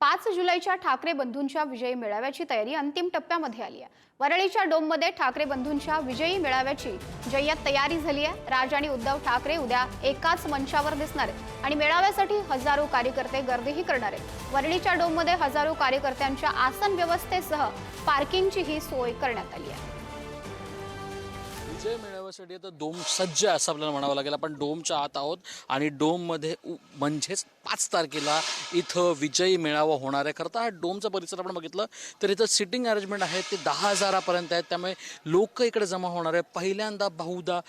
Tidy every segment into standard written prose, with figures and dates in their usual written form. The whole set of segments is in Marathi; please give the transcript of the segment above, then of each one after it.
5 जुलैच्या ठाकरे बंधूंच्या विजयी मेळाव्याची तयारी अंतिम टप्प्यामध्ये आली आहे। वरळीच्या डोममध्ये ठाकरे बंधूंच्या विजयी मेळाव्याची जय्यत तयारी झाली आहे। राज आणि उद्धव ठाकरे उद्या एकाच मंचावर दिसणार आहेत आणि मेळाव्यासाठी हजारो कार्यकर्ते गर्दीही करणार आहेत। वरळीच्या डोममध्ये हजारो कार्यकर्त्यांच्या आसन व्यवस्थेसह पार्किंगचीही सोय करण्यात आली आहे। विजय मेळाव्यासाठी आता डोम सज्ज आहे असं आपल्याला म्हणावं लागेल। आपण डोमच्या आत आहोत आणि डोममध्ये म्हणजेच 5 तारखेला इथं विजयी मेळावा होणार आहे। खरं तर हा डोमचा परिसर आपण बघितलं तर इथं सिटिंग अरेंजमेंट आहे ते 10,000 पर्यंत आहेत, त्यामुळे लोक इकडे जमा होणार आहे। पहिल्यांदा बहुधा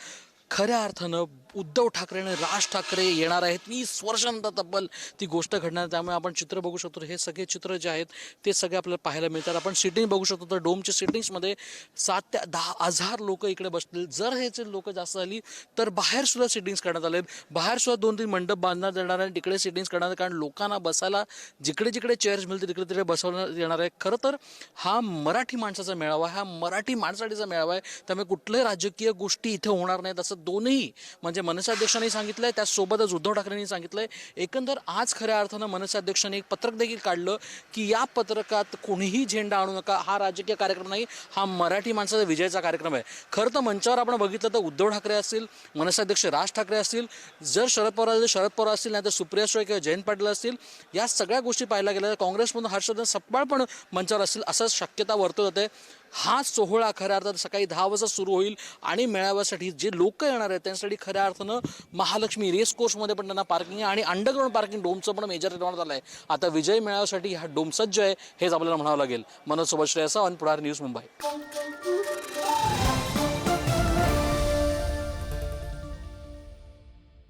खऱ्या अर्थानं उद्धव ठाकरे आणि राज ठाकरे येणार आहेत। 20 वर्षांनंतर तब्बल ती गोष्ट घडणार, त्यामुळे आपण चित्र बघू शकतो। हे सगळे चित्र जे आहेत ते सगळे आपल्याला पाहायला मिळतात। आपण सिटिंग बघू शकतो तर डोमच्या सिटिंग्समध्ये 7 ते 10,000 लोक इकडे बसतील। जर ह्याचे लोक जास्त झाली तर बाहेर सुद्धा सिटिंग्स करण्यात आले, बाहेर सुद्धा 2-3 मंडप बांधण्यात येणार आहे, तिकडे सिटिंग्स करणार आहे, कारण लोकांना बसायला जिकडे जिकडे चेअर्स मिळतील तिकडे तिकडे बसवण्यात येणार आहे। खरं तर हा मराठी माणसाचा मेळावा आहे, हा मराठी माणसासाठीचा मेळावा आहे, त्यामुळे कुठल्याही राजकीय गोष्टी इथे होणार नाहीत असं दोन्ही म्हणजे मनसे अध्यक्षांनी सांगितलंय, त्यासोबतच उद्धव ठाकरेंनी सांगितलंय। एकंदर आज खऱ्या अर्थानं मनसे अध्यक्षांनी एक पत्रक देखील काढलं की या पत्रकात कोणीही झेंडा आणू नका, हा राजकीय कार्यक्रम नाही, हा मराठी माणसाचा विजयाचा कार्यक्रम आहे। खरं तर मंचावर आपण बघितलं तर उद्धव ठाकरे असतील, मनसे अध्यक्ष राज ठाकरे असतील, जर शरद पवार असतील, नाही तर सुप्रिया सुळे किंवा जयंत पाटील असतील, या सगळ्या गोष्टी पाहायला गेल्या तर काँग्रेसमधून हर्षवर्धन सपकाळ पण मंचावर असतील असं शक्यता वर्तवत आहे। हा सोहळा खऱ्या अर्थात सकाळी 10 वाजता सुरू होईल आणि मेळाव्यासाठी जे लोक येणार आहेत त्यांच्यासाठी खऱ्या अर्थानं महालक्ष्मी रेस कोर्समध्ये पण त्यांना पार्किंग आहे आणि अंडरग्राऊंड पार्किंग डोमचं पण मेजर ठेवण्यात आलं आहे। आता विजय मेळाव्यासाठी हा डोम सज्ज आहे हेच आपल्याला म्हणावं लागेल। मनोज सोबत श्रेयस, पुढारी न्यूज, मुंबई।